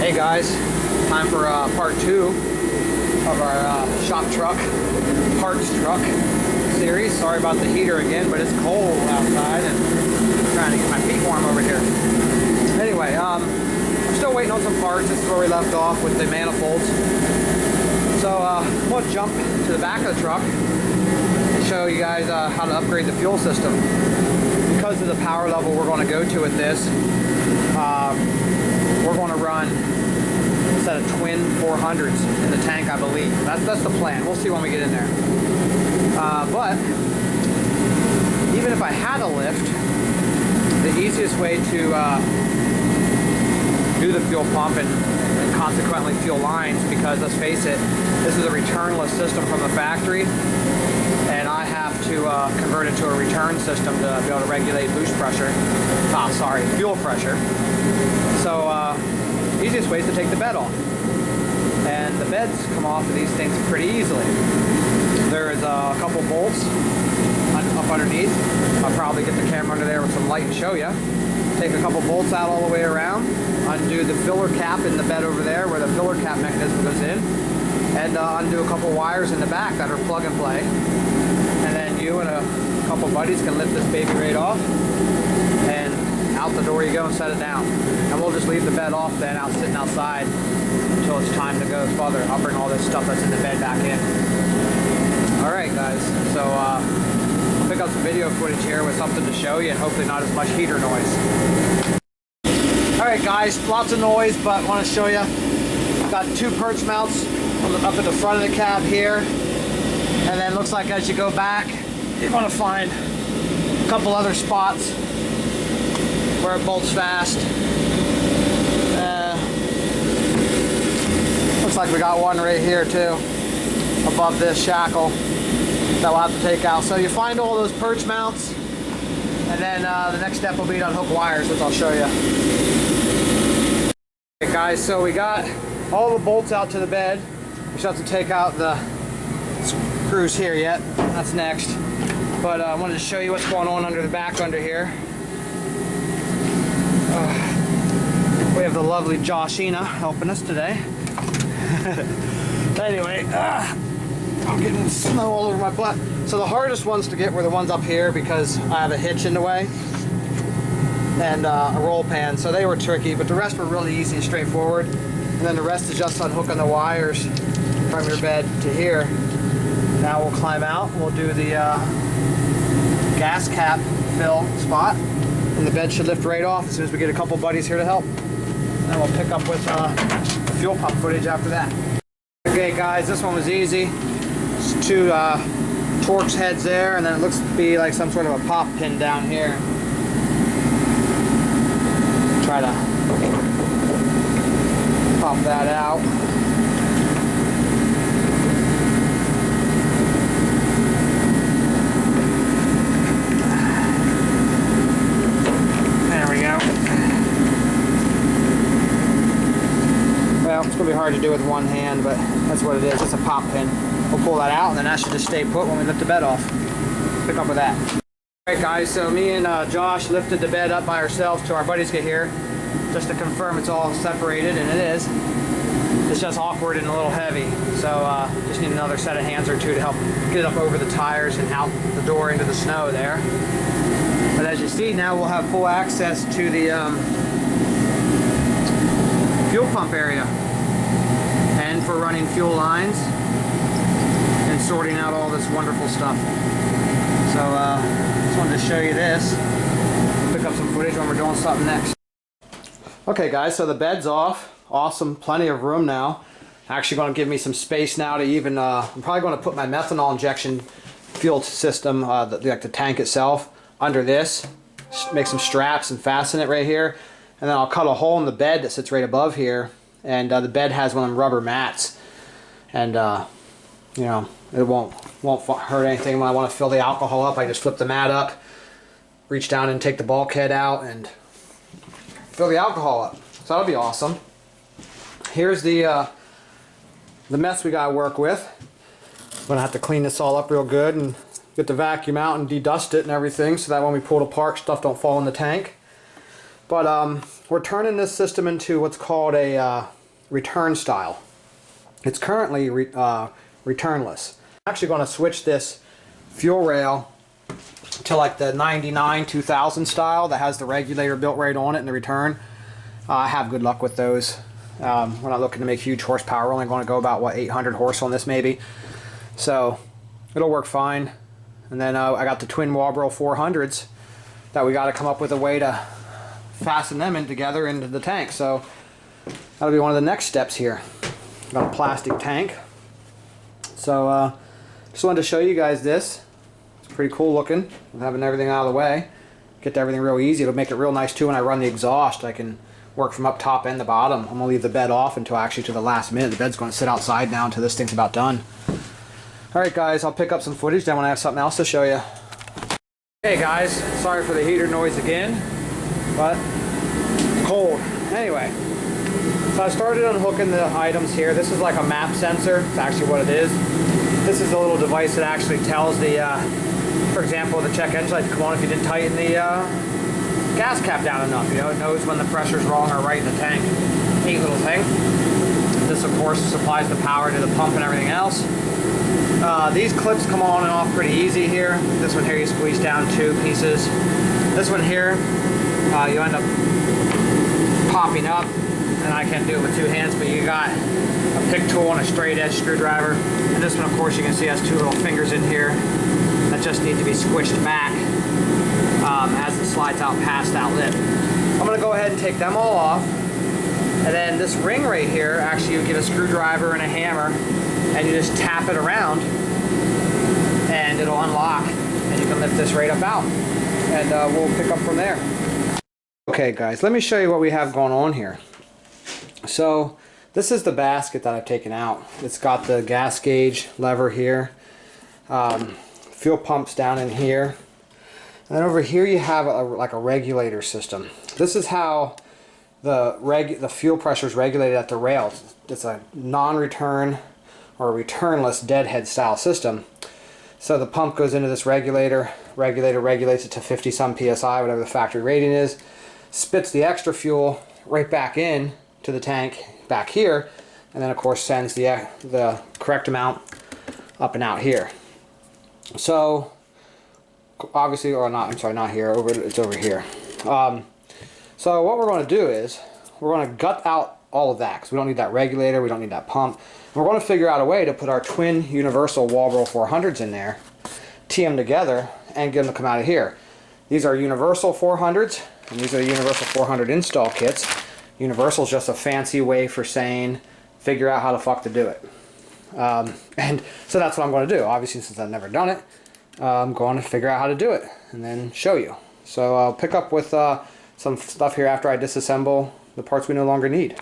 Hey guys, time for part 2 of our shop truck, parts truck series. Sorry about the heater again, but it's cold outside and I'm trying to get my feet warm over here. Anyway, I'm still waiting on some parts. This is where we left off with the manifolds. So we'll jump to the back of the truck and show you guys how to upgrade the fuel system. Because of the power level we're going to go to with this, we're going to run a set of twin 400s in the tank, I believe. That's the plan. We'll see when we get in there. But even if I had a lift, the easiest way to do the fuel pump and consequently fuel lines, because let's face it, this is a returnless system from the factory, and I have to convert it to a return system to be able to regulate boost pressure. Fuel pressure. So easiest way is to take the bed off. And the beds come off of these things pretty easily. There's a couple bolts up underneath. I'll probably get the camera under there with some light and show you. Take a couple bolts out all the way around. Undo the filler cap in the bed over there where the filler cap mechanism goes in. And undo a couple wires in the back that are plug and play. And then you and a couple buddies can lift this baby right off. And out the door you go and set it down. And we'll just leave the bed off then, out sitting outside until it's time to go further. I'll bring all this stuff that's in the bed back in. Alright guys, so I'll pick up some video footage here with something to show you and hopefully not as much heater noise. Alright guys, lots of noise, but I want to show you. I've got 2 perch mounts up at the front of the cab here. And then looks like as you go back, you're going to find a couple other spots where it bolts fast. Looks like we got one right here too, above this shackle that we'll have to take out. So you find all those perch mounts, and then the next step will be to unhook wires, which I'll show you. Okay guys, so we got all the bolts out to the bed. We still have to take out the screws here yet. That's next. But I wanted to show you what's going on under the back under here. We have the lovely Joshina helping us today. Anyway, I'm getting snow all over my butt. So the hardest ones to get were the ones up here because I have a hitch in the way and a roll pan, so they were tricky, but the rest were really easy and straightforward. And then the rest is just unhooking the wires from your bed to here. Now we'll climb out, we'll do the gas cap fill spot, and the bed should lift right off as soon as we get a couple buddies here to help. And we'll pick up with the fuel pump footage after that. Okay guys, this one was easy. Just 2 Torx heads there, and then it looks to be like some sort of a pop pin down here. Try to pop that out. There we go. Well, it's going to be hard to do with one hand, but that's what it is. It's a pop pin. We'll pull that out, and then that should just stay put when we lift the bed off. Pick up with that. Alright guys, so me and Josh lifted the bed up by ourselves till our buddies get here, just to confirm it's all separated, and it is. It's just awkward and a little heavy, so just need another set of hands or 2 to help get it up over the tires and out the door into the snow there. But as you see, now we'll have full access to the fuel pump area, and for running fuel lines and sorting out all this wonderful stuff. So just wanted to show you this. Pick up some footage when we're doing something next. Okay guys, so the bed's off. Awesome, plenty of room now. Actually going to give me some space now to even, I'm probably going to put my methanol injection fuel system, like the tank itself, under this. Make some straps and fasten it right here. And then I'll cut a hole in the bed that sits right above here. And the bed has one of them rubber mats. And you know, it won't hurt anything. When I want to fill the alcohol up, I just flip the mat up, reach down and take the bulkhead out and fill the alcohol up. So that'll be awesome. Here's the mess we gotta work with. I'm gonna have to clean this all up real good and get the vacuum out and de-dust it and everything, so that when we pull it apart, stuff don't fall in the tank. But we're turning this system into what's called a return style. It's currently returnless. I'm actually going to switch this fuel rail to like the 99 2000 style that has the regulator built right on it in the return. I have good luck with those. We're not looking to make huge horsepower. We're only going to go about, what, 800 horse on this maybe. So it'll work fine. And then I got the twin Walbro 400s that we got to come up with a way to fasten them in together into the tank. So that'll be one of the next steps here. Got a plastic tank. So just wanted to show you guys this. It's pretty cool looking. I'm having everything out of the way. Get everything real easy. It'll make it real nice too when I run the exhaust. I can work from up top and the bottom. I'm going to leave the bed off until actually to the last minute. The bed's going to sit outside now until this thing's about done. Alright guys, I'll pick up some footage then when I have something else to show you. Hey guys, sorry for the heater noise again, but cold. Anyway, so I started unhooking the items here. This is like a map sensor. It's actually what it is. This is a little device that actually tells the, for example, the check engine light to come on if you didn't tighten the gas cap down enough. You know, it knows when the pressure's wrong or right in the tank. Neat little thing. This, of course, supplies the power to the pump and everything else. These clips come on and off pretty easy here. This one here, you squeeze down 2 pieces. This one here, you end up popping up, and I can't do it with 2 hands, but you got a pick tool and a straight edge screwdriver. And this one, of course, you can see has 2 little fingers in here that just need to be squished back as it slides out past that lip. I'm going to go ahead and take them all off. And then this ring right here, actually you get a screwdriver and a hammer, and you just tap it around, and it'll unlock, and you can lift this right up out. And we'll pick up from there. Okay guys, let me show you what we have going on here. So this is the basket that I've taken out. It's got the gas gauge lever here, fuel pumps down in here, and then over here you have like a regulator system. This is how the fuel pressure is regulated at the rail. It's a non-return or a returnless deadhead style system. So the pump goes into this regulator regulates it to 50 some psi, whatever the factory rating is, spits the extra fuel right back in to the tank back here, and then of course sends the correct amount up and out here. So obviously, or not, I'm sorry, not here, it's over here. So what we're going to do is we're going to gut out all of that because we don't need that regulator, we don't need that pump. We're going to figure out a way to put our twin universal Walbro 400s in there, tee them together, and get them to come out of here. These are universal 400s, and these are the universal 400 install kits. Universal is just a fancy way for saying figure out how the fuck to do it. And so that's what I'm going to do. Obviously, since I've never done it, I'm going to figure out how to do it and then show you. So I'll pick up with some stuff here after I disassemble the parts we no longer need.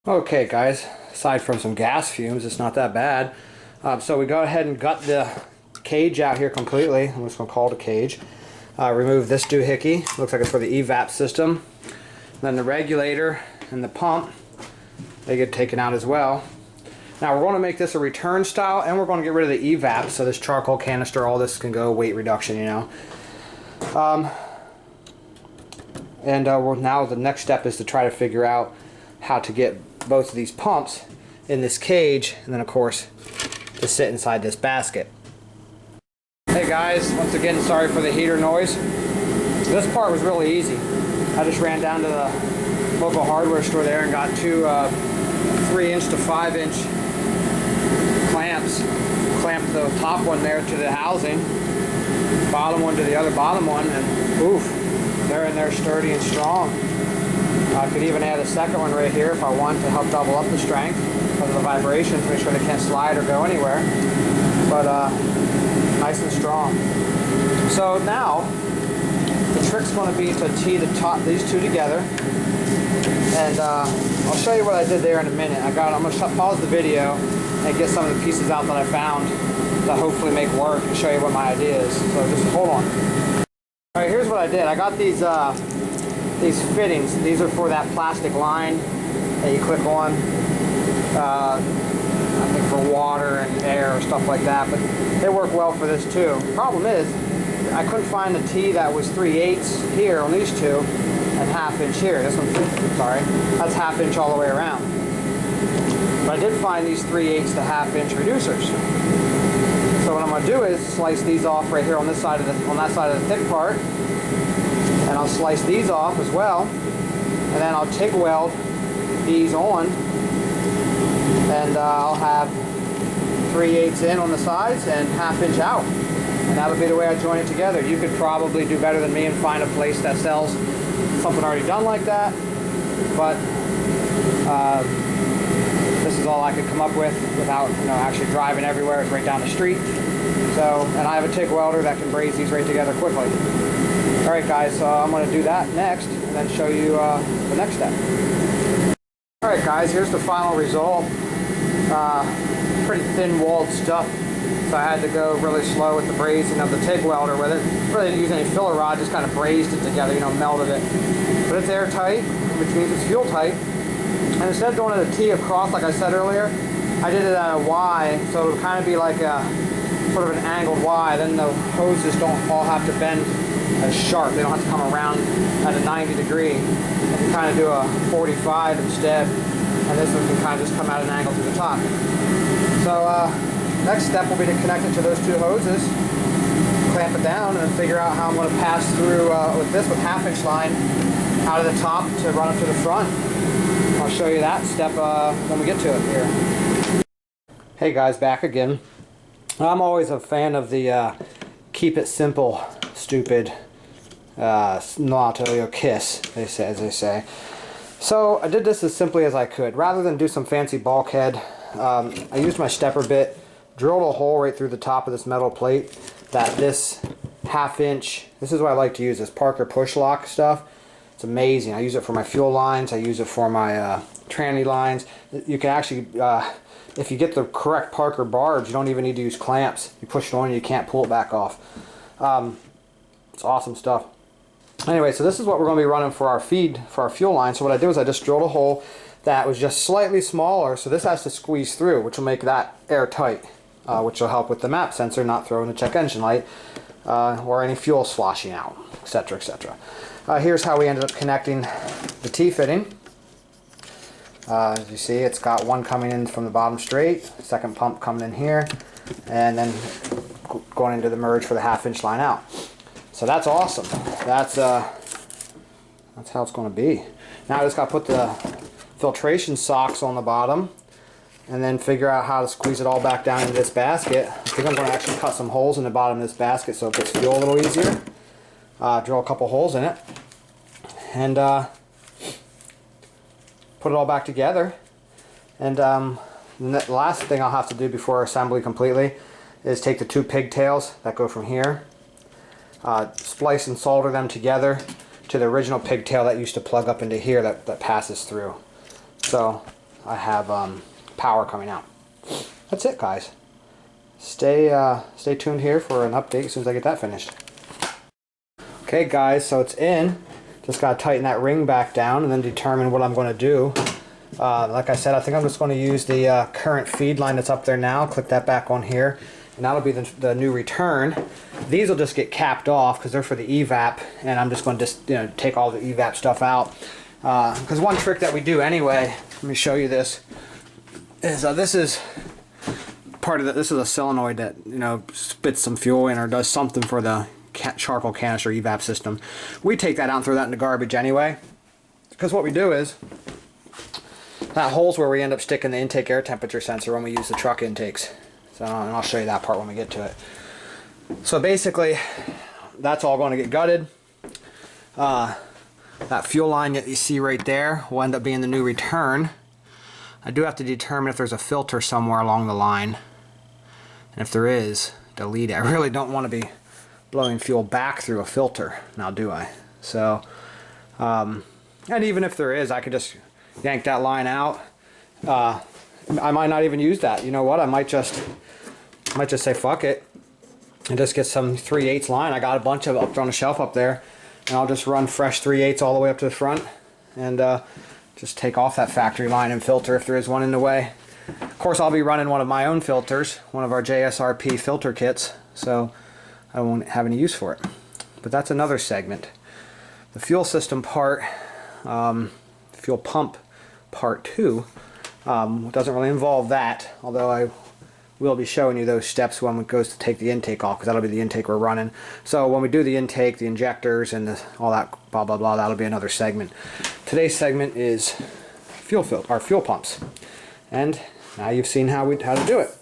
Okay guys, aside from some gas fumes, it's not that bad. So we go ahead and gut the cage out here completely. I'm just going to call it a cage. Remove this doohickey. Looks like it's for the evap system. Then the regulator and the pump, they get taken out as well. Now we're going to make this a return style, and we're going to get rid of the evap, so this charcoal canister, all this can go, weight reduction, you know. Now the next step is to try to figure out how to get both of these pumps in this cage, and then of course to sit inside this basket. Hey guys, once again sorry for the heater noise. This part was really easy. I just ran down to the local hardware store there and got 2 3-inch to 5-inch clamps. Clamped the top one there to the housing, bottom one to the other bottom one, and oof, they're in there sturdy and strong. I could even add a second one right here if I want to help double up the strength because of the vibrations, make sure they can't slide or go anywhere. But nice and strong. So now the trick's going to be to tee these 2 together, and I'll show you what I did there in a minute. I'm going to pause the video and get some of the pieces out that I found that hopefully make work and show you what my idea is. So just hold on. All right, here's what I did. I got these fittings. These are for that plastic line that you click on. I think for water and air or stuff like that, but they work well for this too. Problem is, I couldn't find a tee that was 3/8 here on these 2 and 1/2 inch here. This one's, sorry, that's 1/2 inch all the way around. But I did find these 3/8 to 1/2 inch reducers. So what I'm going to do is slice these off right here on this side of the, on that side of the thick part, and I'll slice these off as well, and then I'll TIG weld these on, and I'll have 3/8 in on the sides and 1/2 inch out. And that would be the way I join it together. You could probably do better than me and find a place that sells something already done like that. But this is all I could come up with without, you know, actually driving everywhere. It's right down the street. So, and I have a TIG welder that can braze these right together quickly. All right, guys. So I'm going to do that next, and then show you the next step. All right, guys. Here's the final result. Pretty thin-walled stuff. So I had to go really slow with the brazing of the TIG welder with it. Really didn't use any filler rod, just kind of brazed it together, you know, melted it. But it's airtight, which means it's fuel tight. And instead of doing it a T across, like I said earlier, I did it at a Y, so it would kind of be like a sort of an angled Y. Then the hoses don't all have to bend as sharp. They don't have to come around at a 90 degree. You can kind of do a 45 instead, and this one can kind of just come at an angle to the top. So next step will be to connect it to those two hoses, clamp it down, and figure out how I'm going to pass through with this with 1/2 inch line out of the top to run it to the front. I'll show you that step when we get to it here. Hey guys, back again. I'm always a fan of the keep it simple, stupid motto, KISS, as they say. So I did this as simply as I could. Rather than do some fancy bulkhead, I used my stepper bit, drilled a hole right through the top of this metal plate that this 1/2 inch, this is what I like to use, this Parker push lock stuff. It's amazing. I use it for my fuel lines, I use it for my tranny lines. You can actually, if you get the correct Parker barbs, you don't even need to use clamps. You push it on and you can't pull it back off. It's awesome stuff. Anyway, so this is what we're going to be running for our feed, for our fuel line. So what I did was I just drilled a hole that was just slightly smaller, so this has to squeeze through, which will make that airtight, which will help with the map sensor not throwing the check engine light or any fuel sloshing out, etc., etc. Here's how we ended up connecting the T-fitting. As you see, it's got one coming in from the bottom straight, second pump coming in here, and then going into the merge for the 1/2 inch line out. So that's awesome. That's how it's going to be. Now I just got to put the filtration socks on the bottom and then figure out how to squeeze it all back down into this basket. I think I'm going to actually cut some holes in the bottom of this basket so it gets fuel a little easier. Drill a couple holes in it and put it all back together. And the last thing I'll have to do before assembly completely is take the two pigtails that go from here, splice and solder them together to the original pigtail that used to plug up into here that passes through. So I have power coming out. That's it, guys. Stay tuned here for an update as soon as I get that finished. Okay guys, so it's in. Just got to tighten that ring back down and then determine what I'm going to do. Like I said, I think I'm just going to use the current feed line that's up there now. Click that back on here, and that'll be the new return. These will just get capped off because they're for the evap, and I'm just going to take all the evap stuff out. Because one trick that we do anyway, let me show you this, is this is part of this is a solenoid that spits some fuel in or does something for the charcoal canister evap system. We take that out and throw that in the garbage anyway, because what we do is that hole's where we end up sticking the intake air temperature sensor when we use the truck intakes. So, and I'll show you that part when we get to it. So basically that's all going to get gutted. That fuel line that you see right there will end up being the new return. I do have to determine if there's a filter somewhere along the line, and if there is, delete it. I really don't want to be blowing fuel back through a filter now, do I? So and even if there is, I could just yank that line out. I might not even use that. You know what, I might just say fuck it and just get some 3/8 line. I got a bunch of up on the shelf up there, and I'll just run fresh 3/8 all the way up to the front and just take off that factory line and filter if there is one in the way. Of course, I'll be running one of my own filters, one of our JSRP filter kits, so I won't have any use for it. But that's another segment. The fuel system part, fuel pump part 2, doesn't really involve that, although I will be showing you those steps when it goes to take the intake off, because that'll be the intake we're running. So when we do the intake, the injectors, and all that blah blah blah, that'll be another segment. Today's segment is fuel pumps, and now you've seen how to do it.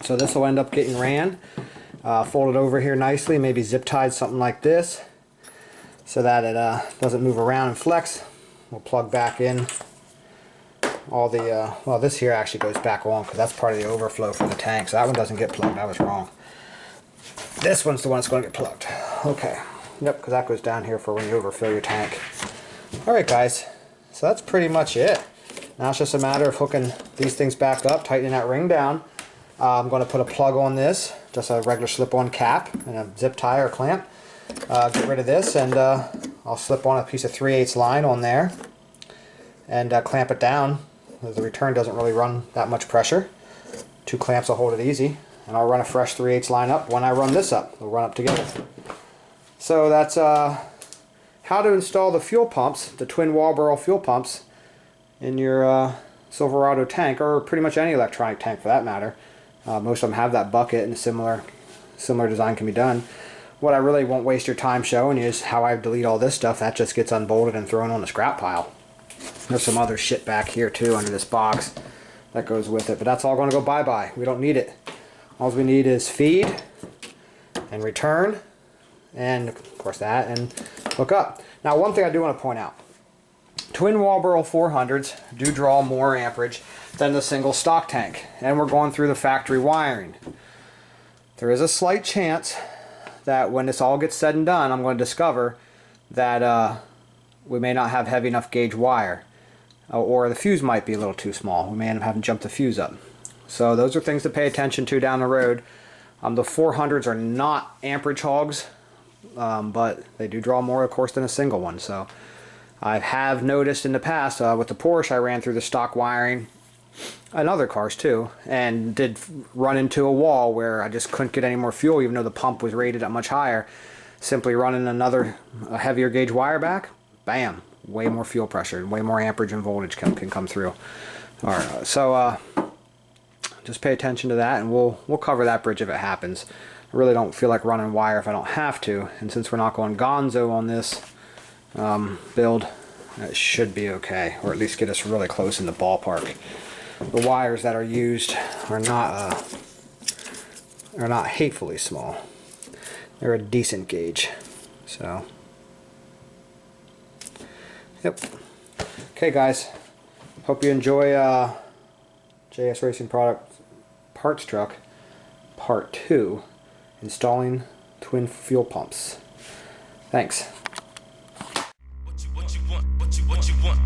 So this will end up getting ran, folded over here nicely, maybe zip tied something like this, so that it doesn't move around and flex. We'll plug back in all the, well, this here actually goes back on because that's part of the overflow from the tank, so that one doesn't get plugged. I was wrong. This one's the one that's going to get plugged. Okay. Yep, because that goes down here for when you overfill your tank. Alright guys, so that's pretty much it. Now it's just a matter of hooking these things back up, tightening that ring down. I'm going to put a plug on this, just a regular slip-on cap and a zip tie or clamp. Get rid of this, and I'll slip on a piece of 3/8 line on there and clamp it down. The return doesn't really run that much pressure. 2 clamps will hold it easy, and I'll run a fresh 3/8 line up when I run this up. They'll run up together. So that's how to install the fuel pumps, the twin wall barrel fuel pumps, in your Silverado tank, or pretty much any electronic tank for that matter. Most of them have that bucket, and a similar design can be done. What I really won't waste your time showing you is how I delete all this stuff. That just gets unbolted and thrown on the scrap pile. There's some other shit back here too under this box that goes with it, but that's all going to go bye-bye. We don't need it. All we need is feed and return, and of course that, and hook up. Now one thing I do want to point out, twin wall barrel 400s do draw more amperage than the single stock tank, and we're going through the factory wiring. There is a slight chance that when this all gets said and done, I'm going to discover that we may not have heavy enough gauge wire, or the fuse might be a little too small. We may end up having to jump the fuse up. So those are things to pay attention to down the road. The 400s are not amperage hogs, but they do draw more, of course, than a single one. So I have noticed in the past with the Porsche, I ran through the stock wiring, and other cars too, and did run into a wall where I just couldn't get any more fuel, even though the pump was rated at much higher. Simply running a heavier gauge wire back, bam, way more fuel pressure and way more amperage and voltage can come through. All right, so just pay attention to that, and we'll cover that bridge if it happens. I really don't feel like running wire if I don't have to, and since we're not going gonzo on this build, it should be okay, or at least get us really close in the ballpark. The wires that are used are not hatefully small. They're a decent gauge. So, yep. Okay, guys. Hope you enjoy JS Racing Parts Truck Part 2, installing twin fuel pumps. Thanks. What you want?